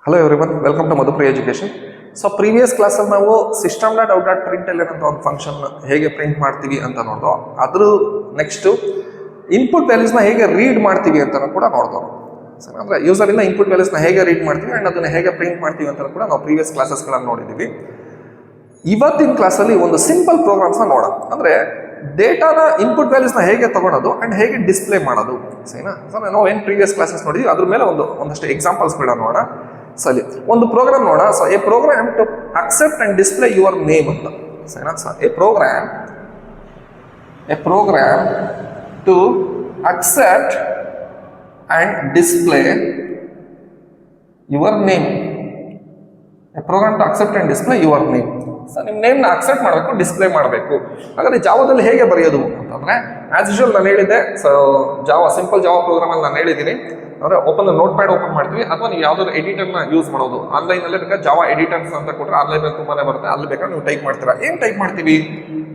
Hello everyone, welcome to Madhupriya education. So previous ಕ್ಲಾಸಲ್ಲಿ ನಾವು system dot out dot print L ಅಂತ ಒಂದು function ಹೇಗೆ ಪ್ರಿಂಟ್ ಮಾಡ್ತೀವಿ ಅಂತ ನೋಡ್ದೋ. ಅದ್ರ ನೆಕ್ಸ್ಟು ಇನ್ಪುಟ್ ವ್ಯಾಲ್ಯೂಸ್ನ ಹೇಗೆ ರೀಡ್ ಮಾಡ್ತೀವಿ ಅಂತ ಕೂಡ ನೋಡ್ದೋ. ಸರಿ, ಅಂದರೆ ಯೂಸರಿಂದ ಇನ್ಪುಟ್ ವ್ಯಾಲ್ಯೂಸ್ನ ಹೇಗೆ ರೀಡ್ ಮಾಡ್ತೀವಿ ಆ್ಯಂಡ್ ಅದನ್ನು ಹೇಗೆ ಪ್ರಿಂಟ್ ಮಾಡ್ತೀವಿ ಅಂತ ಕೂಡ ನಾವು ಪ್ರೀವಿಯಸ್ ಕ್ಲಾಸಸ್ಗಳನ್ನು ನೋಡಿದ್ದೀವಿ. ಇವತ್ತಿನ ಕ್ಲಾಸಲ್ಲಿ ಒಂದು ಸಿಂಪಲ್ ಪ್ರೋಗ್ರಾಮ್ಸ್ನ ನೋಡೋಣ. ಅಂದರೆ ಡೇಟಾನ ಇನ್ಪುಟ್ ವ್ಯಾಲ್ಯೂಸ್ನ ಹೇಗೆ ತೊಗೊಳೋದು ಆ್ಯಂಡ್ ಹೇಗೆ ಡಿಸ್ಪ್ಲೇ ಮಾಡೋದು. ಸರಿನಾ? ಸೊ ನಾವು ಏನು ಪ್ರೀವಿಯಸ್ ಕ್ಲಾಸಸ್ ನೋಡಿದ್ವಿ ಅದ್ರ ಮೇಲೆ ಒಂದಷ್ಟು ಎಕ್ಸಾಂಪಲ್ಸ್ ಕೂಡ ನೋಡೋಣ. ಸರಿ, ಒಂದು ಪ್ರೋಗ್ರಾಮ್ ನೋಡೋಣ. So a program to accept and display your name ಅಂತ. ಸರಿನಾ? So a program to accept and display your name. A program to accept and display your name. So ನಿಮ್ಮ ನೇಮ್ನ ಅಕ್ಸೆಪ್ಟ್ ಮಾಡಬೇಕು, ಡಿಸ್ಪ್ಲೇ ಮಾಡಬೇಕು. ಹಾಗಾದ್ರೆ ಜಾವಾದಲ್ಲಿ ಹೇಗೆ ಬರೆಯೋದು ಅಂತಂದರೆ ಆಸ್ ಯೂಶುವಲ್ ನಾನು ಹೇಳಿದ್ದೆ. ಸೊ ಸಿಂಪಲ್ ಜಾವಾ ಪ್ರೋಗ್ರಾಮಲ್ಲಿ ನಾನು ಹೇಳಿದ್ದೀನಿ. ಅಂದರೆ ನೋಟ್ ಪ್ಯಾಡ್ ಓಪನ್ ಮಾಡ್ತೀವಿ, ಅಥವಾ ನೀವು ಯಾವ್ದಾದ್ರು ಎಡಿಟರ್ನ ಯೂಸ್ ಮಾಡೋದು. ಆನ್ಲೈನಲ್ಲೇ ಬೇಕಾದ್ರೆ ಜಾವಾ ಎಡಿಟರ್ಸ್ ಅಂತ ಕೊಟ್ಟರೆ ಆನ್ಲೈನಲ್ಲಿ ತುಂಬಾನೇ ಬರುತ್ತೆ, ಅಲ್ಲಿ ಬೇಕಾದ್ರೆ ನೀವು ಟೈಪ್ ಮಾಡ್ತೀರಾ. ಏನು ಟೈಪ್ ಮಾಡ್ತೀವಿ?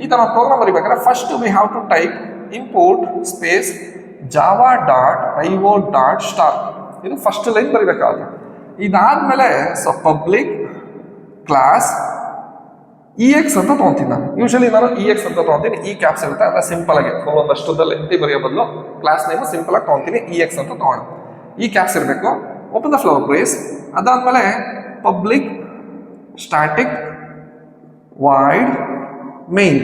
ಈ ಥರ ಪ್ರೋಗ್ರಾಮ್ ಬರೀಬೇಕಾದ್ರೆ first we have to type import space Java dot IO dot star. ಇದು ಫಸ್ಟ್ ಲೈನ್ ಬರೀಬೇಕಾಗುತ್ತೆ. ಇದಾದ್ಮೇಲೆ ಸೊ ಪಬ್ಲಿಕ್ ಕ್ಲಾಸ್ EX ಅಂತ ತೊಗೊತೀನಿ. ನಾನು ಯೂಶಲಿ EX ಅಂತ ತೊಗೊತೀನಿ. ಈ ಕ್ಯಾಪ್ಸ್ ಇರುತ್ತೆ, ಅಲ್ಲ ಸಿಂಪಲ್ ಆಗಿ ಒಂದಷ್ಟುದಲ್ಲಿ ಎಂಟಿ ಬರೆಯೋ ಬದಲು ಕ್ಲಾಸ್ ನೇಮ್ ಸಿಂಪಲ್ ಆಗಿ ತೊಗೊತೀನಿ. EX ಅಂತ ತೊಗೊಳ. ಈ ಕ್ಯಾಪ್ಸ್ ಇರಬೇಕು. Open the flower brace. ಅದಾದ್ಮೇಲೆ public static void main.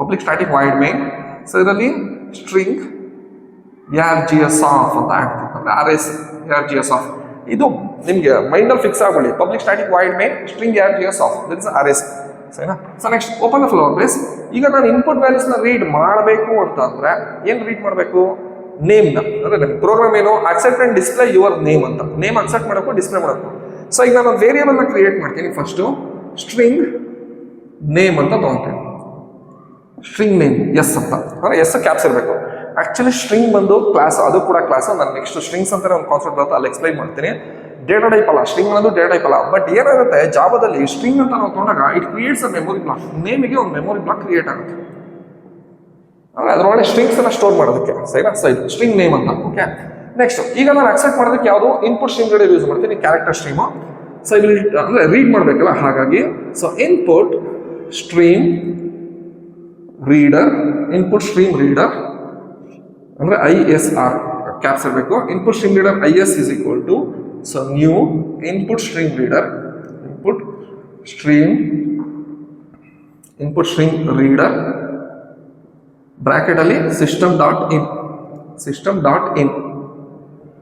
Public static void main. So ಇದರಲ್ಲಿ ಸ್ಟ್ರಿಂಗ್ ARGS ಆಫ್ ಅಂತ ಆಗ್ತದೆ. ಅಂದರೆ RS ARGS ಆಫ್. ಇದು ನಿಮಗೆ ಮೈಂಡಲ್ಲಿ ಫಿಕ್ಸ್ ಆಗ್ಬಿಡಿ. Public static void main string ARGS of, this is RS. ಸರಿನಾ? So next open the flower brace. ಈಗ ನಾನು ಇನ್ಪುಟ್ ವ್ಯಾಲ್ಯೂಸ್ನ ರೀಡ್ ಮಾಡಬೇಕು ಅಂತ ಅಂದರೆ ಏನು ರೀಡ್ ಮಾಡಬೇಕು? ನೇಮ್ನ. ಅಂದರೆ ನನ್ನ ಪ್ರೋಗ್ರಾಮ್ ಏನು? Accept and display your name ಅಂತ. ನೇಮ್ ಅಕ್ಸೆಪ್ಟ್ ಮಾಡಬೇಕು, ಡಿಸ್ಪ್ಲೇ ಮಾಡಬೇಕು. ಸೊ ಈಗ ನಾನು ವೇರಿಯೇಬಲ್ನ ಕ್ರಿಯೇಟ್ ಮಾಡ್ತೀನಿ. ಫಸ್ಟು ಸ್ಟ್ರಿಂಗ್ ನೇಮ್ ಅಂತ ತೊಗೊತೀನಿ. ಸ್ಟ್ರಿಂಗ್ ನೇಮ್ ಎಸ್ ಅಂತ. ಅಂದರೆ ಎಸ್ ಕ್ಯಾಪ್ಸ್ ಇರಬೇಕು. ಆ್ಯಕ್ಚುಲಿ ಸ್ಟ್ರಿಂಗ್ ಬಂದು ಕ್ಲಾಸ್, ಅದು ಕೂಡ ಕ್ಲಾಸು. ನಾನು ನೆಕ್ಸ್ಟ್ ಸ್ಟ್ರಿಂಗ್ಸ್ ಅಂತ ಒಂದು ಕಾನ್ಸೆಪ್ಟ್ ಬರುತ್ತೆ, ಅಲ್ಲಿ ಎಕ್ಸ್ಪ್ಲೈನ್ ಮಾಡ್ತೀನಿ. ಡೇಟಾ ಟೈಪ್ ಅಲ್ಲ, ಸ್ಟ್ರಿಂಗ್ ಅನ್ನೋದು ಡೇಟಾ ಟೈಪ್ ಅಲ್ಲ. ಬಟ್ ಏನಾಗುತ್ತೆ, ಜಾವಾದಲ್ಲಿ ಸ್ಟ್ರಿಂಗ್ ಅಂತ ನಾವು ತೊಗೊಂಡಾಗ it creates a memory block. ನೇಮಿಗೆ ಒಂದು ಮೆಮೊರಿ ಬ್ಲಾಕ್ ಕ್ರಿಯೇಟ್ ಆಗುತ್ತೆ. ಅಂದರೆ ಅದರೊಳಗೆ ಸ್ಟ್ರಿಂಗ್ಸ್ ಅನ್ನ ಸ್ಟೋರ್ ಮಾಡೋದಕ್ಕೆ. ಸರಿನಾ? ಸೊ ಇದು ಸ್ಟ್ರಿಂಗ್ ನೇಮ್ ಅಂತ. ಓಕೆ, ನೆಕ್ಸ್ಟ್ ಈಗ ನಾನು ಅಕ್ಸೆಪ್ಟ್ ಮಾಡೋದಕ್ಕೆ ಯಾವುದು ಇನ್ಪುಟ್ ಸ್ಟ್ರೀಮ್ ರೀಡರ್ ಯೂಸ್ ಮಾಡ್ತೀನಿ, ಕ್ಯಾರೆಕ್ಟರ್ ಸ್ಟ್ರೀಮು. ಸೊ ಇಲ್ಲಿ ಅಂದರೆ ರೀಡ್ ಮಾಡಬೇಕಲ್ಲ, ಹಾಗಾಗಿ so input stream reader, input stream reader ಅಂದರೆ ISR ಕ್ಯಾಪ್ಸ್ ಇರಬೇಕು. Input stream reader IS is equal to so new input stream reader, input stream reader ಬ್ರಾಕೆಟಲ್ಲಿ system dot in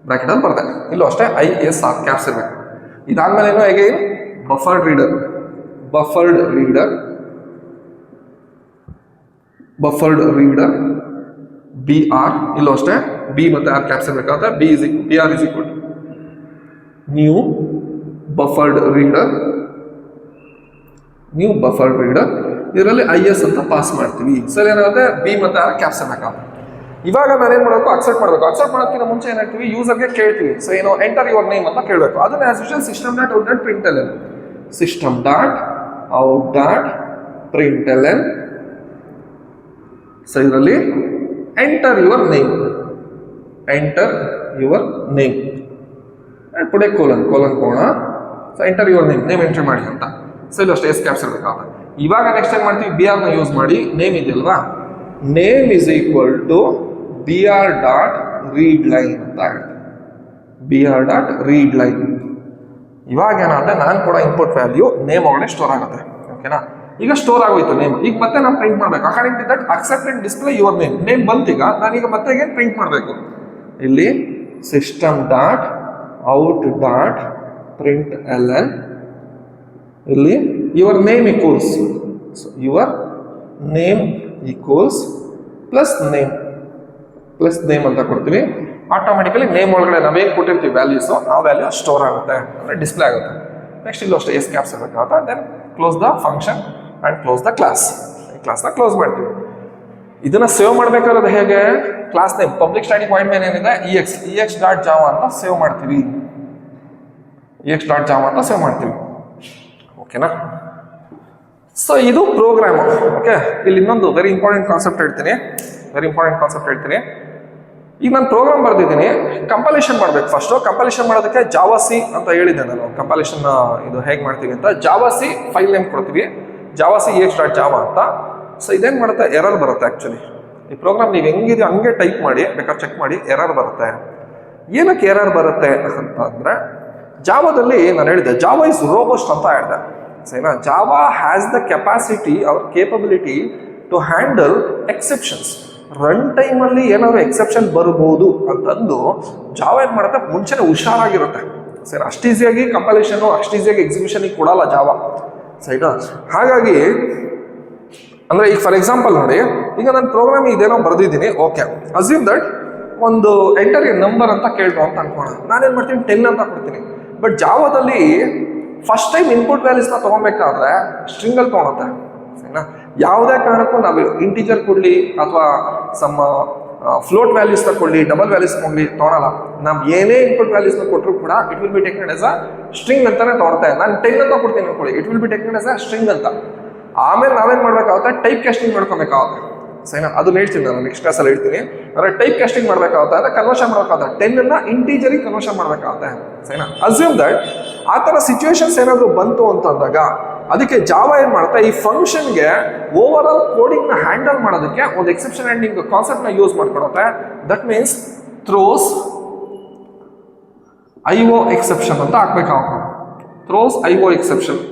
ಬ್ರಾಕೆಟಲ್ಲಿ ಬರುತ್ತೆ. ಇಲ್ಲೂ ಅಷ್ಟೇ ISR ಕ್ಯಾಪ್ಸ್ ಇರಬೇಕು. ಇದಾದ್ಮೇಲೆ ಏನು ಹೇಗೆ ಬಫರ್ಡ್ ರೀಡರ್ BR, ಇಲ್ಲೂ ಅಷ್ಟೇ B ಮತ್ತು R ಕ್ಯಾಪ್ಸ್ ಇರಬೇಕಾಗುತ್ತೆ. BR is equal to new buffered reader ಇದರಲ್ಲಿ IS ಅಂತ ಪಾಸ್ ಮಾಡ್ತೀವಿ. ಸರಿ, ಏನಾಗುತ್ತೆ B ಮತ್ತು R ಕ್ಯಾಪ್ಸ್ ಇರಬೇಕಾಗುತ್ತೆ. ಇವಾಗ ನಾನೇನು ಮಾಡಬೇಕು? ಅಕ್ಸೆಪ್ಟ್ ಮಾಡಬೇಕು. ಅಕ್ಸೆಪ್ಟ್ ಮಾಡೋದಕ್ಕಿಂತ ಮುಂಚೆ ಏನು ಹೇಳ್ತೀವಿ? ಯೂಸರ್ಗೆ ಕೇಳ್ತೀವಿ. ಸೊ ಏನು ಎಂಟರ್ ಯುವರ್ ನೇಮ್ ಅಂತ ಕೇಳಬೇಕು. ಅದನ್ನ as usual system dot out dot print L N, so ಇದರಲ್ಲಿ enter your name and put a colon ಕೋಣ. So enter your name entry ಮಾಡಿ ಅಂತ. ಸೊ ಇದು ಅಷ್ಟೇ ಎಸ್ ಕ್ಯಾಪ್ಸ್ ಇರಬೇಕಾಗುತ್ತೆ. ಇವಾಗ ನೆಕ್ಸ್ಟ್ ಏನು ಮಾಡ್ತೀವಿ? BR ನ ಯೂಸ್ ಮಾಡಿ ನೇಮ್ ಇದೆಯಲ್ವಾ, name is equal to BR dot read line ಅಂತ ಆಗುತ್ತೆ. BR dot read line. ಇವಾಗ ಏನಾಗುತ್ತೆ, ನಾನು ಕೂಡ ಇನ್ಪುಟ್ ವ್ಯಾಲ್ಯೂ ನೇಮ್ ಒಳಗಡೆ ಸ್ಟೋರ್ ಆಗುತ್ತೆ. ಓಕೆನಾ? ಈಗ ಸ್ಟೋರ್ ಆಗೋಯ್ತು ನೇಮ್. ಈಗ ಮತ್ತೆ ನಾನು ಪ್ರಿಂಟ್ ಮಾಡಬೇಕು. According to that accept and display your name ಬಂತೀಗ ನಾನೀಗ ಮತ್ತೆ ಏನು ಪ್ರಿಂಟ್ ಮಾಡಬೇಕು? ಇಲ್ಲಿ system dot out dot print L N, ಇಲ್ಲಿ your name equals, your name equals plus name ಅಂತ ಕೊಡ್ತೀವಿ. ಆಟೋಮೆಟಿಕಲಿ ನೇಮ್ ಒಳಗಡೆ ನಾವೇನು ಕೊಟ್ಟಿರ್ತೀವಿ ವ್ಯಾಲ್ಯೂಸು, ಆ ವ್ಯಾಲ್ಯೂ ಸ್ಟೋರ್ ಆಗುತ್ತೆ, ಅಂದರೆ ಡಿಸ್ಪ್ಲೇ ಆಗುತ್ತೆ. ನೆಕ್ಸ್ಟ್ ಇಲ್ಲೂ ಅಷ್ಟೇ ಎಸ್ ಕ್ಯಾಪ್ಸ್ ಇರಬೇಕಾಗುತ್ತೆ. Then close the function and close the class. ಈ ಕ್ಲಾಸ್ನ ಕ್ಲೋಸ್ ಮಾಡ್ತೀವಿ. ಇದನ್ನ ಸೇವ್ ಮಾಡಬೇಕಾದ್ರೆ ಹೇಗೆ? Class name public static void main ಏನಿದೆ EX ಡಾಟ್ ಜಾವಾ ಅಂತ ಸೇವ್ ಮಾಡ್ತೀವಿ. ಓಕೆನಾ? ಸೊ ಇದು ಪ್ರೋಗ್ರಾಮು. ಓಕೆ, ಇಲ್ಲಿ ಇನ್ನೊಂದು ವೆರಿ ಇಂಪಾರ್ಟೆಂಟ್ ಕಾನ್ಸೆಪ್ಟ್ ಹೇಳ್ತೀನಿ. ಈಗ ನಾನು ಪ್ರೋಗ್ರಾಮ್ ಬರ್ದಿದ್ದೀನಿ, ಕಂಪೈಲೇಷನ್ ಮಾಡ್ಬೇಕು. ಫಸ್ಟ್ ಕಂಪೈಲೇಷನ್ ಮಾಡೋದಕ್ಕೆ ಜಾವಾ ಸಿ ಅಂತ ಹೇಳಿದ್ದೆ ನಾನು. ಕಂಪೈಲೇಷನ್ ಇದು ಹೇಗೆ ಮಾಡ್ತೀವಿ ಅಂತ, ಜಾವಾ ಸಿ ಫೈಲ್ ನೇಮ್ ಕೊಡ್ತೀವಿ, ಜಾವಾ ಸಿ ex.java ಅಂತ. ಸೊ ಇದೇನು ಮಾಡುತ್ತೆ, ಎರರ್ ಬರುತ್ತೆ. ಆ್ಯಕ್ಚುಲಿ ಈ ಪ್ರೋಗ್ರಾಮ್ ನೀವು ಹೆಂಗಿದೆಯೋ ಹಂಗೆ ಟೈಪ್ ಮಾಡಿ, ಬೇಕಾದ್ರೆ ಚೆಕ್ ಮಾಡಿ, ಎರರ್ ಬರುತ್ತೆ. ಏನಕ್ಕೆ ಎರರ್ ಬರುತ್ತೆ ಅಂತ ಅಂದರೆ, ಜಾವಾದಲ್ಲಿ ನಾನು ಹೇಳಿದೆ ಜಾವಾ ಇಸ್ ರೋಬಸ್ಟ್ ಅಂತ ಹೇಳಿದೆ. ಸರಿನಾ? Java has the capacity or capability to handle exceptions. Run ಟೈಮಲ್ಲಿ ಏನಾದ್ರು ಎಕ್ಸೆಪ್ಷನ್ ಬರ್ಬೋದು ಅಂತಂದು ಜಾವಾ ಏನು ಮಾಡುತ್ತೆ, ಮುಂಚೆನೇ ಹುಷಾರಾಗಿರುತ್ತೆ. ಸರಿ, ಅಷ್ಟು ಈಸಿಯಾಗಿ ಕಂಪೈಲೇಷನು ಅಷ್ಟು ಈಸಿಯಾಗಿ ಎಕ್ಸಿಕ್ಯೂಷನಿಗೆ ಕೊಡಲ್ಲ ಜಾವಾ. ಸರಿನಾ? ಹಾಗಾಗಿ ಅಂದರೆ ಈಗ ಫಾರ್ ಎಕ್ಸಾಂಪಲ್ ನೋಡಿ, ಈಗ ನಾನು ಪ್ರೋಗ್ರಾಮ್ ಇದೇನೋ ಬರೆದಿದ್ದೀನಿ, ಓಕೆ, ಅಸ್ಯೂಮ್ ದಟ್ ಒಂದು ಎಂಟರ್ ಎ ನಂಬರ್ ಅಂತ ಕೇಳ್ತು ಅಂತ ಅನ್ಕೋಣ. ನಾನೇನು ಮಾಡ್ತೀನಿ, 10 ಅಂತ ಕೊಡ್ತೀನಿ. ಬಟ್ ಜಾವಾದಲ್ಲಿ ಫಸ್ಟ್ ಟೈಮ್ ಇನ್ಪುಟ್ ವ್ಯಾಲ್ಯೂಸ್ನ ತೊಗೊಬೇಕಾದ್ರೆ ಸ್ಟ್ರಿಂಗಲ್ಲಿ ತೊಗೊಳುತ್ತೆ. ಸರಿನಾ? ಯಾವುದೇ ಕಾರಣಕ್ಕೂ ನಾವು ಇಂಟೀಜರ್ ಕೊಡಲಿ ಅಥವಾ ಸಮ್ಮ ಫ್ಲೋಟ್ ವ್ಯಾಲ್ಯೂಸ್ ತಗೊಳ್ಳಿ, ಡಬಲ್ ವ್ಯಾಲ್ಯೂಸ್ ಕೊಡಲಿ ತೊಗೊಳಲ್ಲ. ನಾವು ಏನೇ ಇನ್ಪುಟ್ ವ್ಯಾಲ್ಯೂಸ್ನ ಕೊಟ್ಟರು ಕೂಡ it will be taken as a string ಅಂತಾನೆ ತೊಗೊಳ್ತಾ. ನಾನು 10 ಅಂತ ಕೊಡ್ತೀನಿ ಅನ್ಕೊಳ್ಳಿ, it will be taken as a string ಅಂತ. ಆಮೇಲೆ ನಾವೇನು ಮಾಡಬೇಕಾಗುತ್ತೆ, ಟೈಪ್ ಕ್ಯಾಸ್ಟಿಂಗ್ ಮಾಡ್ಕೊಬೇಕಾಗುತ್ತೆ. ಸರಿನಾ? ಅದು ಹೇಳ್ತೀನಿ ನಾನು ನೆಕ್ಸ್ಟ್ ಕ್ಲಾಸಲ್ಲಿ ಹೇಳ್ತೀನಿ. ಅಂದರೆ ಟೈಪ್ ಕ್ಯಾಸ್ಟಿಂಗ್ ಮಾಡಬೇಕಾಗುತ್ತೆ, ಅಂದರೆ ಕನ್ವರ್ಷನ್ ಮಾಡಬೇಕಾಗುತ್ತೆ. 10 ಇಂಟೀಜರಿಗೆ ಕನ್ವರ್ಷನ್ ಮಾಡಬೇಕಾಗುತ್ತೆ. ಸರಿನಾ? ಅಸ್ಯೂಮ್ ದಟ್ ಆ ಥರ ಸಿಚುವೇಶನ್ಸ್ ಏನಾದರೂ ಬಂತು ಅಂತಂದಾಗ ಅದಕ್ಕೆ ಜಾವಾ ಏನು ಮಾಡುತ್ತೆ, ಈ ಫಂಕ್ಷನ್ಗೆ ಓವರ್ ಆಲ್ ಕೋಡಿಂಗ್ನ ಹ್ಯಾಂಡಲ್ ಮಾಡೋದಕ್ಕೆ ಒಂದು ಎಕ್ಸೆಪ್ಷನ್ ಹ್ಯಾಂಡ್ಲಿಂಗ್ ಕಾನ್ಸೆಪ್ಟ್ನ ಯೂಸ್ ಮಾಡ್ಕೊಡುತ್ತೆ. That means throws IO exception ಅಂತ ಹಾಕ್ಬೇಕಾಗುತ್ತೆ. Throws IO exception,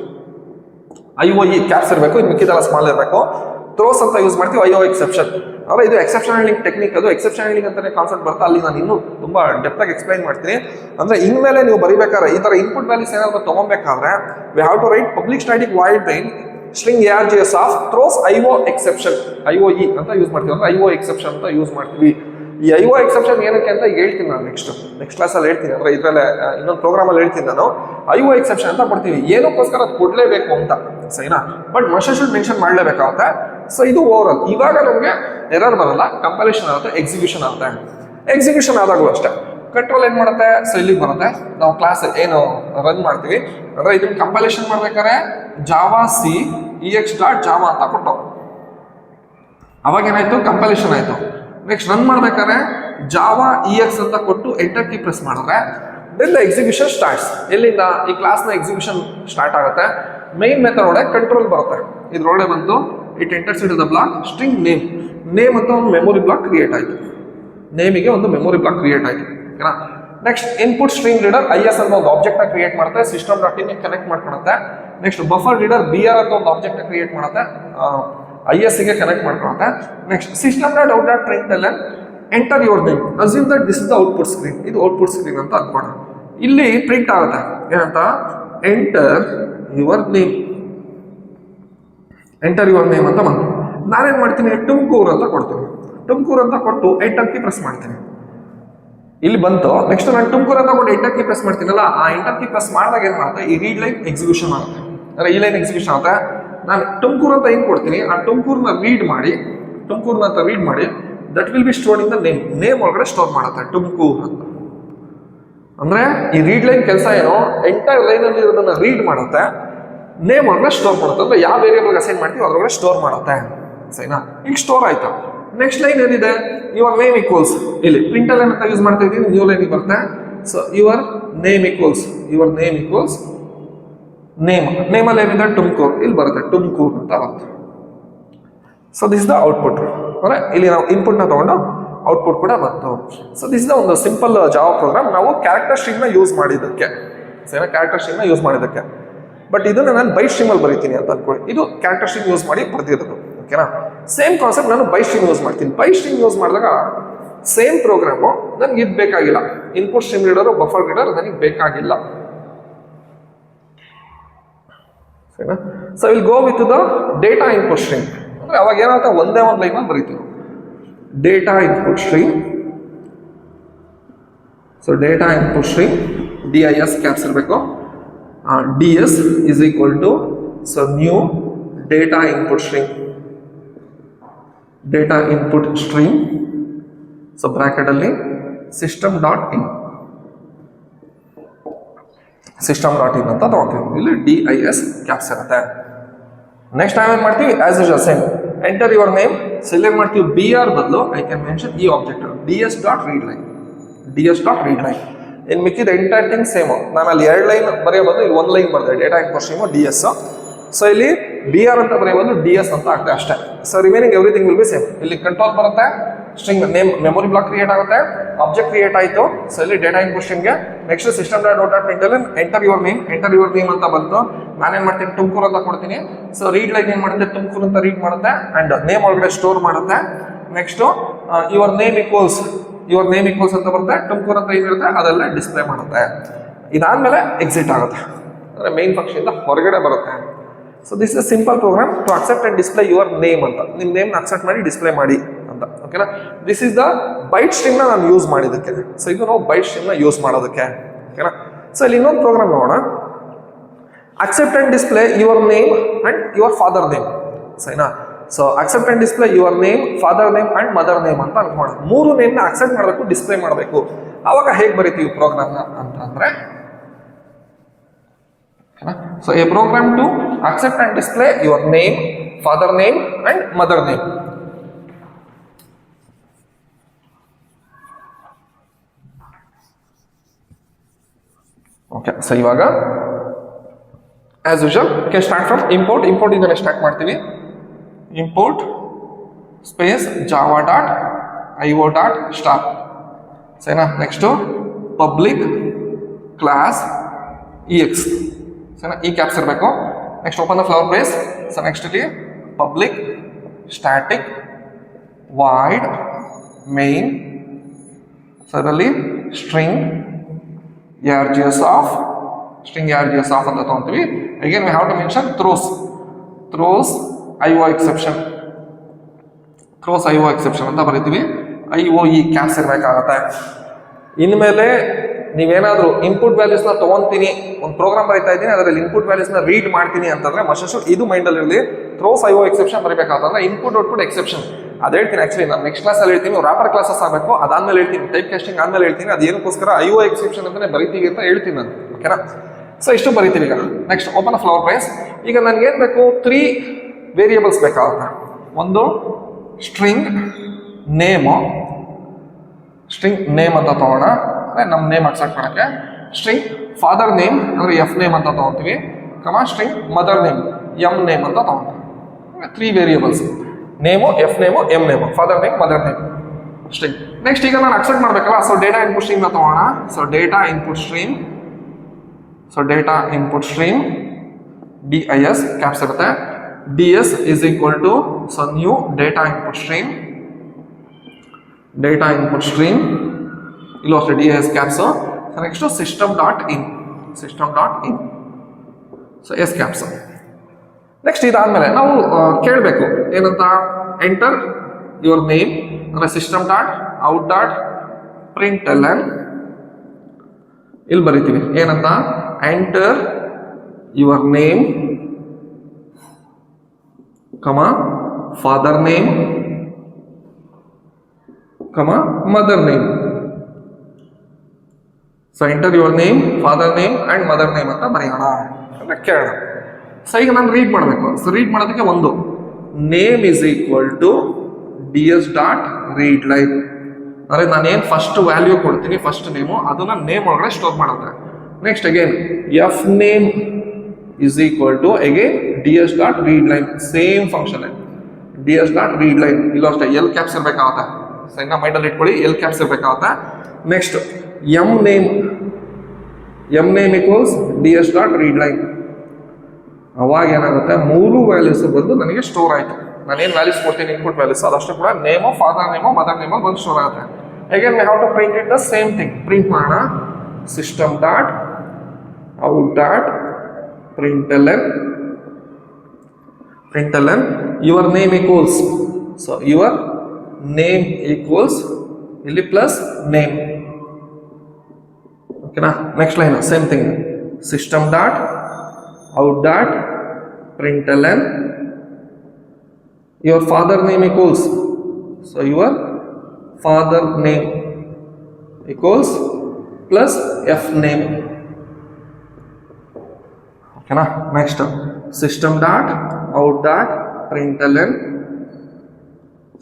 IOE caps ಇರಬೇಕು, ಇದು ಮಿಕ್ಕಿದೆಲ್ಲ ಸ್ಮಾಲ್ ಇರಬೇಕು. ಥ್ರೋಸ್ ಅಂತ ಯೂಸ್ ಮಾಡ್ತೀವಿ, IO ಎಕ್ಸೆಪ್ಷನ್. ಆದರೆ ಇದು ಎಕ್ಸೆಪ್ಷನ್ ಹ್ಯಾಂಡ್ಲಿಂಗ್ ಟೆಕ್ನಿಕ್, ಅದು ಎಕ್ಸೆಪ್ಷನ್ ಹ್ಯಾಂಡ್ಲಿಂಗ್ ಅಂತಲೇ ಕಾನ್ಸೆಪ್ಟ್ ಬರುತ್ತೆ. ಅಲ್ಲಿ ನಾನು ಇನ್ನೂ ತುಂಬ ಡೆಪ್ತಾಗಿ ಎಕ್ಸ್ಪ್ಲೈನ್ ಮಾಡ್ತೀನಿ. ಅಂದರೆ ಇನ್ಮೇಲೆ ನೀವು ಬರೀಬೇಕಾದ್ರೆ ಈ ಥರ ಇನ್ಪುಟ್ ವ್ಯಾಲ್ಯೂಸ್ ಏನಾದರೂ ತೊಗೊಬೇಕಾದ್ರೆ we have to write public static void main string ARJS of throws IO exception, IOE ಅಂತ ಯೂಸ್ ಮಾಡ್ತೀವಿ. ಅಂದರೆ IO ಎಕ್ಸೆಪ್ಷನ್ ಅಂತ ಯೂಸ್ ಮಾಡ್ತೀವಿ. ಈ IO ಎಕ್ಸೆಪ್ಷನ್ ಏನಕ್ಕೆ ಅಂತ ಹೇಳ್ತೀನಿ ನಾನು ನೆಕ್ಸ್ಟ್ ಕ್ಲಾಸಲ್ಲಿ ಹೇಳ್ತೀನಿ. ಅಂದರೆ ಇದರಲ್ಲೇ ಇನ್ನೊಂದು ಪ್ರೋಗ್ರಾಮಲ್ಲಿ ಹೇಳ್ತೀನಿ ನಾನು. IO ಎಕ್ಸೆಪ್ಷನ್ ಅಂತ ಕೊಡ್ತೀವಿ, ಏನಕ್ಕೋಸ್ಕರ ಅದು ಕೊಡಲೇಬೇಕು ಅಂತ. ಸರಿನಾ? ಬಟ್ ಮಷನ್ ಮೆನ್ಷನ್ ಮಾಡಲೇಬೇಕಾಗುತ್ತೆ. ಸೊ ಇದು ಓವರ್ ಆಲ್. ಇವಾಗ ನಮಗೆ ಎರರ್ ಬರಲ್ಲ, ಕಂಪೈಲೇಷನ್ ಆಗುತ್ತೆ, ಎಕ್ಸಿಕ್ಯೂಷನ್ ಆಗುತ್ತೆ. ಎಕ್ಸಿಕ್ಯೂಷನ್ ಆದಾಗಲೂ ಅಷ್ಟೇ ಕಂಟ್ರೋಲ್ ಏನು ಮಾಡುತ್ತೆ, ಸೊ ಇಲ್ಲಿಗೆ ಬರುತ್ತೆ. ನಾವು ಕ್ಲಾಸ್ ಏನು ರನ್ ಮಾಡ್ತೀವಿ ಅಂದರೆ ಇದನ್ನು ಕಂಪೈಲೇಷನ್ ಮಾಡ್ಬೇಕಾದ್ರೆ ಜಾವಾ ಸಿ ex.java ಅಂತ ಕೊಟ್ಟು ಅವಾಗ ಏನಾಯ್ತು, ಕಂಪೈಲೇಷನ್ ಆಯಿತು. ನೆಕ್ಸ್ಟ್ ರನ್ ಮಾಡ್ಬೇಕಾದ್ರೆ ಜಾವಾ EX ಅಂತ ಕೊಟ್ಟು ಎಂಟರ್ ಕೀ ಪ್ರೆಸ್ ಮಾಡಿದ್ರೆ ದೆನ್ ದ ಎಕ್ಸಿಕ್ಯೂಷನ್ ಸ್ಟಾರ್ಟ್ಸ್. ಎಲ್ಲಿಂದ ಈ ಕ್ಲಾಸ್ನ ಎಕ್ಸಿಕ್ಯೂಷನ್ ಸ್ಟಾರ್ಟ್ ಆಗುತ್ತೆ. ಮೈನ್ ಮೆಥಡ್ ಒಳಗೆ ಕಂಟ್ರೋಲ್ ಬರುತ್ತೆ. ಇದ್ರೊಳಗೆ ಬಂತು it enters in the block string name ಅಂತ ಒಂದು ಮೆಮೊರಿ ಬ್ಲಾಕ್ ಕ್ರಿಯೇಟ್ ಆಯಿತು. ನೇಮಿಗೆ ಒಂದು ಮೆಮೊರಿ ಬ್ಲಾಕ್ ಕ್ರಿಯೇಟ್ ಆಯಿತು. ಓಕೆನಾ? Next input string reader IS ಅಂತ ಒಂದು ಆಬ್ಜೆಕ್ಟ್ನ ಕ್ರಿಯೇಟ್ ಮಾಡುತ್ತೆ, System.in ಕನೆಕ್ಟ್ ಮಾಡ್ಕೊಳುತ್ತೆ. ನೆಕ್ಸ್ಟ್ ಬಫರ್ ರೀಡರ್ BR ಅಂತ ಒಂದು ಆಬ್ಜೆಕ್ಟ್ನ ಕ್ರಿಯೇಟ್ ಮಾಡುತ್ತೆ, IS ಗೆ ಕನೆಕ್ಟ್ ಮಾಡ್ಕೊಳುತ್ತೆ. Next System.out.println enter your name. Assume that this is the output screen. ಇದು ಔಟ್ಪುಟ್ ಸ್ಕ್ರೀನ್ ಅಂತ ಅನ್ಕೋಣ. ಇಲ್ಲಿ ಪ್ರಿಂಟ್ ಆಗುತ್ತೆ ಏನಂತ, enter your name. Enter your name ಅಂತ ಬಂತು. ನಾನೇನು ಮಾಡ್ತೀನಿ, ತುಮಕೂರು ಅಂತ ಕೊಡ್ತೀನಿ. ತುಮಕೂರು ಅಂತ ಕೊಟ್ಟು ಎಂಟರ್ ಕೀ ಪ್ರೆಸ್ ಮಾಡ್ತೀನಿ. ಇಲ್ಲಿ ಬಂತು. ನೆಕ್ಸ್ಟ್ ನಾನು ತುಮಕೂರು ಅಂತ ಕೊಟ್ಟು ಎಂಟರ್ ಕೀ ಪ್ರೆಸ್ ಮಾಡ್ತೀನಲ್ಲ, ಆ ಎಂಟರ್ ಕೀ ಪ್ರೆಸ್ ಮಾಡಿದಾಗ ಏನು ಮಾಡುತ್ತೆ, ಈ ರೀಡ್ ಲೈನ್ ಎಕ್ಸಿಕ್ಯೂಷನ್ ಆಗುತ್ತೆ. ಅಂದರೆ ಈ ಲೈನ್ ಎಕ್ಸಿಕ್ಯೂಷನ್ ಆಗುತ್ತೆ. ನಾನು ತುಮಕೂರು ಅಂತ ಏನು ಕೊಡ್ತೀನಿ, ಆ ತುಮಕೂರನ್ನ ರೀಡ್ ಮಾಡಿ that will be stored in the name ಒಳಗಡೆ ಸ್ಟೋರ್ ಮಾಡುತ್ತೆ ತುಮಕೂರು ಅಂತ. ಅಂದರೆ ಈ ರೀಡ್ ಲೈನ್ ಕೆಲಸ ಏನು, ಎಂಟರ್ ಲೈನಲ್ಲಿ ಇರೋದನ್ನು ರೀಡ್ ಮಾಡುತ್ತೆ, ನೇಮ್ ಒಳಗಡೆ ಸ್ಟೋರ್ ಮಾಡುತ್ತೆ. ಅಂದರೆ ಯಾವ ವೇರಿಯೇಬಲ್ಗೆ ಅಸೈನ್ ಮಾಡ್ತೀವಿ ಅದರೊಳಗಡೆ ಸ್ಟೋರ್ ಮಾಡುತ್ತೆ. ಸರಿನಾ? ಈಗ ಸ್ಟೋರ್ ಆಯಿತು. ನೆಕ್ಸ್ಟ್ ಲೈನ್ ಏನಿದೆ, ಯುವರ್ ನೇಮ್ ಈಕ್ವಲ್ಸ್. ಇಲ್ಲಿ ಪ್ರಿಂಟರ್ ಲೈನ್ ಅಂತ ಯೂಸ್ ಮಾಡ್ತಾ ಇದ್ದೀನಿ, ನ್ಯೂ ಲೈನಿಗೆ ಬರುತ್ತೆ. ಸೊ ಯುವರ್ ನೇಮ್ ಈಕ್ವಲ್ಸ್ ನೇಮಲ್ಲಿ ಏನಿದೆ ತುಮಕೂರು, ಇಲ್ಲಿ ಬರುತ್ತೆ ತುಮಕೂರು ಅಂತ ಬರುತ್ತೆ. So this the output. ಅಂದರೆ ಇಲ್ಲಿ ನಾವು ಇನ್ಪುಟ್ನ ತೊಗೊಂಡು ಔಟ್ಪುಟ್ ಕೂಡ ಬಂತು. ಸೊ ದಿಸ್ ದ ಒಂದು ಸಿಂಪಲ್ ಜಾವಾ ಪ್ರೋಗ್ರಾಮ್. ನಾವು ಕ್ಯಾರೆಕ್ಟರ್ ಸ್ಟ್ರಿಂಗ್ನ ಯೂಸ್ ಮಾಡಿದ್ದಕ್ಕೆ, ಸರಿನಾ, ಕ್ಯಾರೆಕ್ಟರ್ ಸ್ಟ್ರಿಂಗ್ನ ಯೂಸ್ ಮಾಡಿದ್ದಕ್ಕೆ. ಬಟ್ ಇದನ್ನು ನಾನು ಬೈ ಸ್ಟ್ರಿಂಗಲ್ಲಿ ಬರೀತೀನಿ ಅಂತ ಅನ್ಕೊಳ್ಳಿ. ಇದು ಕ್ಯಾರೆಕ್ಟರ್ ಸ್ಟ್ರಿಂಗ್ ಯೂಸ್ ಮಾಡಿ ಬರ್ದಿರೋದು. ಓಕೆನಾ? ಸೇಮ್ ಕಾನ್ಸೆಪ್ಟ್ ನಾನು ಬೈ ಸ್ಟ್ರಿಂಗ್ ಯೂಸ್ ಮಾಡ್ತೀನಿ. ಬೈ ಸ್ಟ್ರಿಂಗ್ ಯೂಸ್ ಮಾಡಿದಾಗ ಸೇಮ್ ಪ್ರೋಗ್ರಾಮು ನನಗೆ ಇದು ಬೇಕಾಗಿಲ್ಲ. Input string reader, buffer reader ನನಗೆ ಬೇಕಾಗಿಲ್ಲ. ಸರಿನಾ? So will go with the data input string. ಅಂದರೆ ಅವಾಗ ಏನಾಗುತ್ತೆ, ಒಂದೇ ಒಂದು ಲೈನಲ್ಲಿ ಬರೀತೀವಿ data input string. So data input string DIS caps ಇರಬೇಕು. DS is equal to so new data input string. So bracket ಅಲ್ಲಿ system.in ಅಂತ ತಗೊಳ್ತೀವಿ. ಇಲ್ಲಿ DIS ಕ್ಯಾಪ್ಸ್ ಇರುತ್ತೆ. ನೆಕ್ಸ್ಟ್ ನಾವೇನು ಮಾಡ್ತೀವಿ, as usual same enter your name. So ಇಲ್ಲೇನು ಮಾಡ್ತೀವಿ, ಬಿ ಆರ್ ಬದಲು ಐ ಕ್ಯಾನ್ ಮೆನ್ಷನ್ ಈ object D S dot read line, D S dot read line. ಇನ್ನು ಮಿಕ್ಕಿದ ಎಂಟೈರ್ ಥಿಂಗ್ ಸೇಮು. ನಾನು ಅಲ್ಲಿ 2 ಲೈನ್ ಬರೆಯೋ ಬದಲು ಇಲ್ಲಿ 1 ಲೈನ್ ಬರೆದೆ, data input stream D S. So ಇಲ್ಲಿ ಬಿ ಆರ್ ಅಂತ ಬರೆಯೋ ಬದಲು ಡಿ ಎಸ್ ಅಂತ ಆಗ್ತದೆ ಅಷ್ಟೇ. So remaining everything will be same. ಇಲ್ಲಿ ಕಂಟ್ರೋಲ್ ಬರುತ್ತೆ, string name memory block create ಆಗುತ್ತೆ, ಆಬ್ಜೆಕ್ಟ್ ಕ್ರಿಯೇಟ್ ಆಯಿತು. ಸೊ ಇಲ್ಲಿ ಡೇಟಾ ಇನ್ಪುಟ್ ಸ್ಟ್ರೀಮ್ಗೆ next system dot out dot println enter your name, enter your name ಅಂತ ಬಂತು. ನಾನೇನು ಮಾಡ್ತೀನಿ, ತುಮಕೂರು ಅಂತ ಕೊಡ್ತೀನಿ. ಸೊ ರೀಡ್ ಲೈನ್ ಏನು ಮಾಡುತ್ತೆ, ತುಮಕೂರು ಅಂತ ರೀಡ್ ಮಾಡುತ್ತೆ ಆ್ಯಂಡ್ ನೇಮ್ ಒಳಗಡೆ ಸ್ಟೋರ್ ಮಾಡುತ್ತೆ. ನೆಕ್ಸ್ಟು ಯುವರ್ ನೇಮ್ ಈಕ್ವಲ್ಸ್ ಅಂತ ಬರುತ್ತೆ, ತುಮಕೂರು ಅಂತ ಏನಿರುತ್ತೆ ಅದೆಲ್ಲ ಡಿಸ್ಪ್ಲೇ ಮಾಡುತ್ತೆ. ಇದಾದಮೇಲೆ ಎಕ್ಸಿಟ್ ಆಗುತ್ತೆ, ಅಂದರೆ ಮೇನ್ ಫಂಕ್ಷನಿಂದ ಹೊರಗಡೆ ಬರುತ್ತೆ. So this is simple program to accept and display your name ಅಂತ. ನಿಮ್ಮ ನೇಮ್ನ ಅಕ್ಸೆಪ್ಟ್ ಮಾಡಿ ಡಿಸ್ಪ್ಲೇ ಮಾಡಿ ಅಂತ. ಓಕೆನಾ, ದಿಸ್ ಇಸ್ ದ ಬೈಟ್ ಸ್ಟ್ರಿಂಗ್ನ ನಾನು ಯೂಸ್ ಮಾಡಿದ್ದಕ್ಕೆ. ಸೊ ಇದು ನಾವು ಬೈಟ್ ಸ್ಟ್ರಿಂಗ್ನ ಯೂಸ್ ಮಾಡೋದಕ್ಕೆ. ಓಕೆನಾ, ಸೊ ಇಲ್ಲಿ ಇನ್ನೊಂದು ಪ್ರೋಗ್ರಾಮ್ ನೋಡೋಣ. Accept and display your name and your father name. ಸರಿನಾ, so accept and display your name, father name and mother name ಅಂತ ಅನ್ಕೋಣ. 3 ನೇಮ್ನ ಅಕ್ಸೆಪ್ಟ್ ಮಾಡಬೇಕು, ಡಿಸ್ಪ್ಲೇ ಮಾಡಬೇಕು. ಆವಾಗ ಹೇಗೆ ಬರೀತೀವಿ ಪ್ರೋಗ್ರಾಮ್ನ ಅಂತ ಅಂದರೆ, so a program to accept and display your name, father name and mother name. Okay, so ivaga as usual we can start from import ಇಂದ start ಮಾಡ್ತೀವಿ. import space java.io.star. ಸರಿನಾ, ನೆಕ್ಸ್ಟು ಪಬ್ಲಿಕ್ ಕ್ಲಾಸ್ ex. ಸರಿನಾ, ಈ caps ಇರಬೇಕು. Next open the flower brace. So next ಇಲ್ಲಿ public static void main. So ಅದರಲ್ಲಿ string args of ಅಂತ ತೊಗೊತೀವಿ. Again we have to mention throws IO exception ಅಂತ ಬರೀತೀವಿ. IOE ಕ್ಯಾಪ್ಸ್ ಇರಬೇಕಾಗತ್ತೆ. ಇನ್ಮೇಲೆ ನೀವೇನಾದರೂ ಇನ್ಪುಟ್ ವ್ಯಾಲ್ಯೂಸ್ನ ತೊಗೊತೀನಿ, ಒಂದು ಪ್ರೋಗ್ರಾಮ್ ಬರೀತಾ ಇದ್ದೀನಿ, ಅದರಲ್ಲಿ ಇನ್ಪುಟ್ ವ್ಯಾಲ್ಯೂಸ್ನ ರೀಡ್ ಮಾಡ್ತೀನಿ ಅಂತಂದ್ರೆ ಮಸ್ಟು ಇದು ಮೈಂಡಲ್ಲಿ ಇರಲಿ. ಥ್ರೋಸ್ IO ಎಕ್ಸೆಪ್ಷನ್ ಬರೀಬೇಕಾಗ್ತಂದ್ರೆ ಇನ್ಪುಟ್ ಔಟ್ಪುಟ್ ಎಕ್ಸೆಪ್ಷನ್ ಅದು ಹೇಳ್ತೀನಿ. ಆ್ಯಕ್ಚುಲಿ ನಾನು ನೆಕ್ಸ್ಟ್ ಕ್ಲಾಸಲ್ಲಿ ಹೇಳ್ತೀನಿ, ರಾಪರ್ ಕ್ಲಾಸಸ್ ಆಗಬೇಕು, ಅದಾದ್ಮೇಲೆ ಹೇಳ್ತೀನಿ. ಟೈಪ್ ಕಾಸ್ಟಿಂಗ್ ಆದ್ಮೇಲೆ ಹೇಳ್ತೀನಿ, ಅದು ಏನಕ್ಕೋಸ್ಕರ IO ಎಕ್ಸೆಪ್ಷನ್ ಅಂತಲೇ ಬರೀತೀವಿ ಅಂತ ಹೇಳ್ತೀನಿ ನಾನು. ಓಕೆನಾ, ಸೊ ಇಷ್ಟು ಬರೀತೀವಿ. ಈಗ ನೆಕ್ಸ್ಟ್ ಓಪನ್ ಫ್ಲವರ್ ಬೇಸ್. ಈಗ ನನಗೇನು ಬೇಕು, 3 ವೇರಿಯೇಬಲ್ಸ್ ಬೇಕಾಗುತ್ತೆ. ಒಂದು ಸ್ಟ್ರಿಂಗ್ ನೇಮ್ ಅಂತ ತೊಗೋಣ, ಅಂದರೆ ನಮ್ಮ ನೇಮ್ ಅಕ್ಸೆಪ್ಟ್ ಮಾಡೋಕ್ಕೆ. ಸ್ಟ್ರಿಂಗ್ ಫಾದರ್ ನೇಮ್ ಅಂದರೆ ಎಫ್ ನೇಮ್ ಅಂತ ತೊಗೊತೀವಿ, string mother name M name ಅಂತ ತೊಗೊತೀವಿ. 3 variables, name, F name, M name, father name, mother name, string. Next ಈಗ ನಾನು ಅಕ್ಸೆಪ್ಟ್ ಮಾಡಬೇಕಲ್ಲ, ಸೊ ಡೇಟಾ ಇನ್ಪುಟ್ ಸ್ಟ್ರೀಮ್ನ ತೊಗೋಣ. So data input stream DIS caps ಇರುತ್ತೆ. DS is equal to, so new data input stream illo DIS caps. So next to system.in, so S caps. next ಇದಾದ್ಮೇಲೆ ನಾವು ಕೇಳಬೇಕು ಏನಂತ, ಎಂಟರ್ ಯುವರ್ ನೇಮ್ ಅಂದರೆ system.out.println ಇಲ್ಲಿ ಬರಿತೀವಿ ಏನಂತ, enter your name, father name, mother name. So enter your name, father name and mother name ಅಂತ ಬರೆಯೋಣ ಅಂತ ಕೇಳೋಣ. ಸೊ ಈಗ ನಾನು ರೀಡ್ ಮಾಡಬೇಕು. ಸೊ ರೀಡ್ ಮಾಡೋದಕ್ಕೆ ಒಂದು name is equal to ds.read line. ಅಂದರೆ ನಾನೇನು ಫಸ್ಟ್ ವ್ಯಾಲ್ಯೂ ಕೊಡ್ತೀನಿ, ಫಸ್ಟ್ ನೇಮು, ಅದನ್ನ ನೇಮ್ ಒಳಗಡೆ ಸ್ಟೋರ್ ಮಾಡುತ್ತೆ. Next again F name is equal to again ds.read line, same function ds.read line. ಇಲ್ಲೂ ಅಷ್ಟೇ ಎಲ್ ಕ್ಯಾಪ್ಸ್ ಇರಬೇಕಾಗುತ್ತೆ. ಸೈನ್ ಮೈಂಡಲ್ಲಿ ಇಟ್ಕೊಳ್ಳಿ, ಎಲ್ ಕ್ಯಾಪ್ಸ್ ಇರಬೇಕಾಗುತ್ತೆ. Next M name equals ds.read line. ಅವಾಗ ಏನಾಗುತ್ತೆ, 3 ವ್ಯಾಲ್ಯೂಸ್ ಬಂದು ನನಗೆ ಸ್ಟೋರ್ ಆಯಿತು. ನಾನೇನು ವ್ಯಾಲ್ಯೂಸ್ ಕೊಡ್ತೀನಿ ಇನ್ಪುಟ್ ವ್ಯಾಲ್ಯೂಸ್ ಅದಷ್ಟು ಕೂಡ name, father name, mother name ಬಂದು ಸ್ಟೋರ್ ಆಗುತ್ತೆ. Again we have to print it the same thing. Print ಮಾಡೋಣ, system.out.println your name equals, so your name equals ಇಲ್ಲಿ ಪ್ಲಸ್ ನೇಮ್. ಓಕೆನಾ, next line same thing, system.out.println your father name equals, so your father name equals plus f name. ಓಕೆನಾ, next system.out.println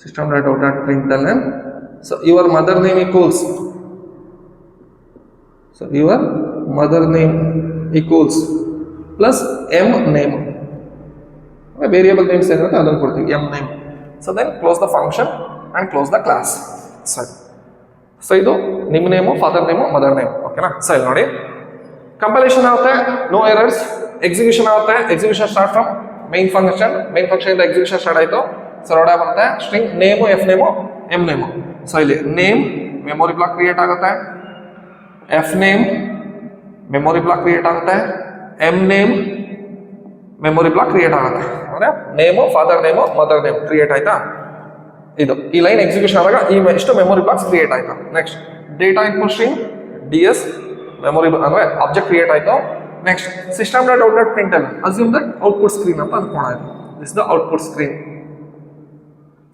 system.out.println. So your mother name equals, so your mother name equals plus m name. Variable names ಏನಿರುತ್ತೆ ಅದನ್ನು ಕೊಡ್ತೀವಿ m name. So then close the function and close the class. So ಇದು ನಿಮ್ಮ name, father name, mother name. ಓಕೆನಾ? So ಇಲ್ಲಿ ನೋಡಿ, compilation ಆಗುತ್ತೆ, no errors. Execution ಆಗುತ್ತೆ, execution start from main function ಇಂದ ಎಕ್ಸಿಕ್ಯೂಷನ್ ಸ್ಟಾರ್ಟ್ ಆಯಿತು. ಸೊ ರೋಡ ಬರುತ್ತೆ, string name, F name, M name. So ಇಲ್ಲಿ ನೇಮ್ ಮೆಮೊರಿ ಬ್ಲಾಕ್ ಕ್ರಿಯೇಟ್ ಆಗುತ್ತೆ, F name memory block create ಆಗುತ್ತೆ, M name memory block create ಆಗುತ್ತೆ. ಅಂದ್ರೆ name, father name, mother name create ಆಯ್ತಾ? ಇದು ಈ ಲೈನ್ ಎಕ್ಸಿಕ್ಯೂಷನ್ ಆದಾಗ ಈ ಎಷ್ಟು ಮೆಮೊರಿ ಬ್ಲಾಕ್ಸ್ ಕ್ರಿಯೇಟ್ ಆಯ್ತು. Next data input string ds memory ಅಂದ್ರೆ ಆಬ್ಜೆಕ್ಟ್ ಕ್ರಿಯೇಟ್ ಆಯ್ತು. Next system.out.println assume that output screen ಅಂತ ಅನ್ಕೊಳ್ಳೋದು. This the output screen.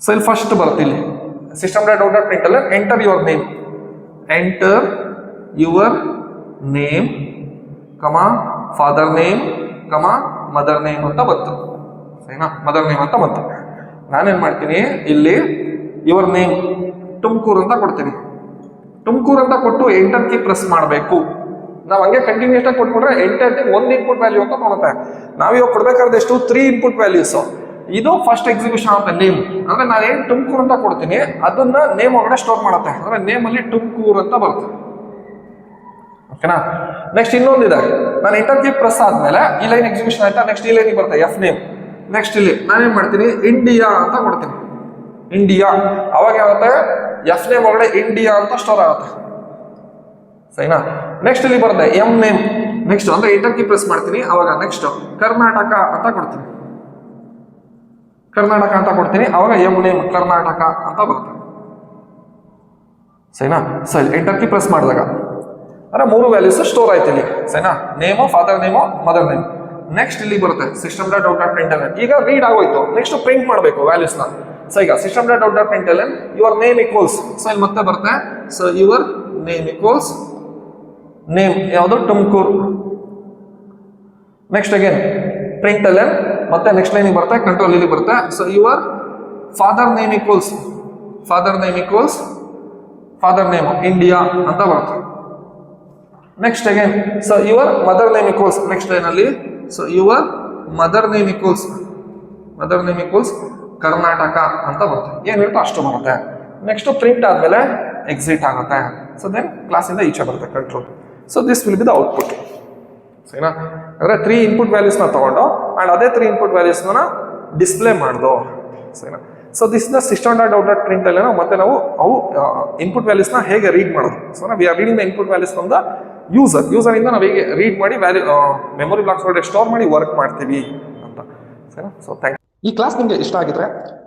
So ಇಲ್ಲಿ ಫಸ್ಟ್ ಬರುತ್ತೆ, ಇಲ್ಲಿ system.out.println enter your name, enter your name comma father name comma mother name ಅಂತ ಬಂತು. ಸರಿನಾ? ಮದರ್ ನೇಮ್ ಅಂತ ಬಂತು. ನಾನೇನ್ ಮಾಡ್ತೀನಿ, ಇಲ್ಲಿ ಯುವರ್ ನೇಮ್ ತುಮಕೂರು ಅಂತ ಕೊಡ್ತೀನಿ. ತುಮಕೂರು ಅಂತ ಕೊಟ್ಟು ಎಂಟರ್ ಕೀ ಪ್ರೆಸ್ ಮಾಡಬೇಕು. ನಾವು ಹಂಗೆ ಕಂಟಿನ್ಯೂಸ್ ಆಗಿ ಕೊಟ್ಬಿಟ್ರೆ ಎಂಟರ್ ಕೀ ಒಂದು ಇನ್ಪುಟ್ ವ್ಯಾಲ್ಯೂ ಅಂತ ಕೊಡುತ್ತೆ. ನಾವಿವಾಗ ಕೊಡ್ಬೇಕಾದ್ರೆ ಎಷ್ಟು 3 ಇನ್ಪುಟ್ ವ್ಯಾಲ್ಯೂಸ್. ಇದು ಫಸ್ಟ್ ಎಕ್ಸಿಕ್ಯೂಷನ್ ಆಗುತ್ತೆ ನೇಮ್. ಅಂದ್ರೆ ನಾನು ಏನು ತುಮಕೂರು ಅಂತ ಕೊಡ್ತೀನಿ ಅದನ್ನ ನೇಮ್ ಒಳಗಡೆ ಸ್ಟೋರ್ ಮಾಡುತ್ತೆ. ಅಂದ್ರೆ ನೇಮ್ ಅಲ್ಲಿ ತುಮಕೂರು ಅಂತ ಬರುತ್ತೆ. ಓಕೆನಾ? ನೆಕ್ಸ್ಟ್ ಇನ್ನೊಂದಿದೆ, ನಾನು ಎಂಟರ್ ಕೀ ಪ್ರೆಸ್ ಆದ್ಮೇಲೆ ಈ ಲೈನ್ ಎಕ್ಸಿಕ್ಯೂಷನ್ ಆಯ್ತಾ, ನೆಕ್ಸ್ಟ್ ಈ ಲೈನ್ ಬರುತ್ತೆ ಎಫ್ ನೇಮ್. ನೆಕ್ಸ್ಟ್ ಇಲ್ಲಿ ನಾನೇನ್ ಮಾಡ್ತೀನಿ, ಇಂಡಿಯಾ ಅಂತ ಕೊಡ್ತೀನಿ. ಇಂಡಿಯಾ ಅವಾಗ ಏನಾಗುತ್ತೆ, ಎಫ್ ನೇಮ್ ಒಳಗಡೆ ಇಂಡಿಯಾ ಅಂತ ಸ್ಟೋರ್ ಆಗುತ್ತೆ. ಸರಿನಾ? ನೆಕ್ಸ್ಟ್ ಇಲ್ಲಿ ಬರುತ್ತೆ ಎಂ ನೇಮ್. ನೆಕ್ಸ್ಟ್ ಅಂದ್ರೆ ಎಂಟರ್ ಕೀ ಪ್ರೆಸ್ ಮಾಡ್ತೀನಿ, ಅವಾಗ ನೆಕ್ಸ್ಟ್ ಕರ್ನಾಟಕ ಅಂತ ಕೊಡ್ತೀನಿ. ಕರ್ನಾಟಕ ಅಂತ ಕೊಡ್ತೀನಿ, ಅವಾಗ ಎಂ ನೇಮ್ ಕರ್ನಾಟಕ ಅಂತ ಬರುತ್ತೆ. ಸರಿನಾ? ಸರಿ, ಎಂಟರ್ ಕೀ ಪ್ರೆಸ್ ಮಾಡಿದಾಗ ಅಂದ್ರೆ 3 ವ್ಯಾಲ್ಯೂಸ್ ಸ್ಟೋರ್ ಆಯ್ತು ಇಲ್ಲಿ. ಸರಿನಾ? Name, father name, mother name. Next ಇಲ್ಲಿ ಬರುತ್ತೆ system.out.println. ಈಗ ರೀಡ್ ಆಗೋಯ್ತು, ನೆಕ್ಸ್ಟ್ ಪ್ರಿಂಟ್ ಮಾಡಬೇಕು ವ್ಯಾಲ್ಯೂಸ್ನ. ಸೊ ಈಗ system.out.println your name equals. So ಇಲ್ಲಿ ಮತ್ತೆ ಬರುತ್ತೆ, so your name equals name ಯಾವುದು, ತುಮಕೂರು. ನೆಕ್ಸ್ಟ್ ಅಗೇನ್ println ಮತ್ತೆ ನೆಕ್ಸ್ಟ್ ಲೈನ್ ಬರುತ್ತೆ, ಕಂಟ್ರೋಲ್ ಇಲ್ಲಿ ಬರುತ್ತೆ. So your father name equals, father name equals father name India ಅಂತ ಬರುತ್ತೆ. Next again so your mother name equals, next line ಅಲ್ಲಿ so your mother name equals Karnataka ಅಂತ ಬರುತ್ತೆ. ಏನಿರುತ್ತೋ ಅಷ್ಟು ಬರುತ್ತೆ. ನೆಕ್ಸ್ಟ್ ಪ್ರಿಂಟ್ ಆದ್ಮೇಲೆ ಎಕ್ಸಿಟ್ ಆಗುತ್ತೆ. ಸೊ ದೆನ್ ಕ್ಲಾಸಿಂದ ಈಚೆ ಬರುತ್ತೆ control. So this will B the output. ಸರಿನಾ? ಅಂದ್ರೆ 3 ಇನ್ಪುಟ್ ವ್ಯಾಲ್ಯೂಸ್ನ ತಗೊಂಡು ಅಂಡ್ ಅದೇ 3 ಇನ್ಪುಟ್ ವ್ಯಾಲ್ಯೂಸ್ನ ಡಿಸ್ಪ್ಲೇ ಮಾಡ್ದು. ಸರಿನಾ? ಸೊ ದಿಸ್ ದ system.out.println ಮತ್ತೆ ನಾವು ಅವು ಇನ್ಪುಟ್ ವ್ಯಾಲ್ಯೂಸ್ನ ಹೇಗೆ ರೀಡ್ ಮಾಡೋದು. So we are reading the input values from the user ಇಂದ ನಾವು ಹೇಗೆ ರೀಡ್ ಮಾಡಿ ವ್ಯಾಲ್ಯೂ ಮೆಮೊರಿ ಬ್ಲಾಕ್ಸ್ ಒಳಗಡೆ ಸ್ಟೋರ್ ಮಾಡಿ ವರ್ಕ್ ಮಾಡ್ತೀವಿ ಅಂತ. ಸರಿನಾ? So thank you. ಈ ಕ್ಲಾಸ್ ನಿಮಗೆ ಇಷ್ಟ ಆಗಿದ್ರೆ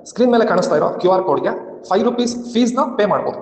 ಸ್ಕ್ರೀನ್ ಮೇಲೆ ಕಾಣಿಸ್ತಾ ಇರೋ QR ಕೋಡ್ಗೆ ₹5 ಫೀಸ್ನ ಪೇ ಮಾಡ್ಬೋದು.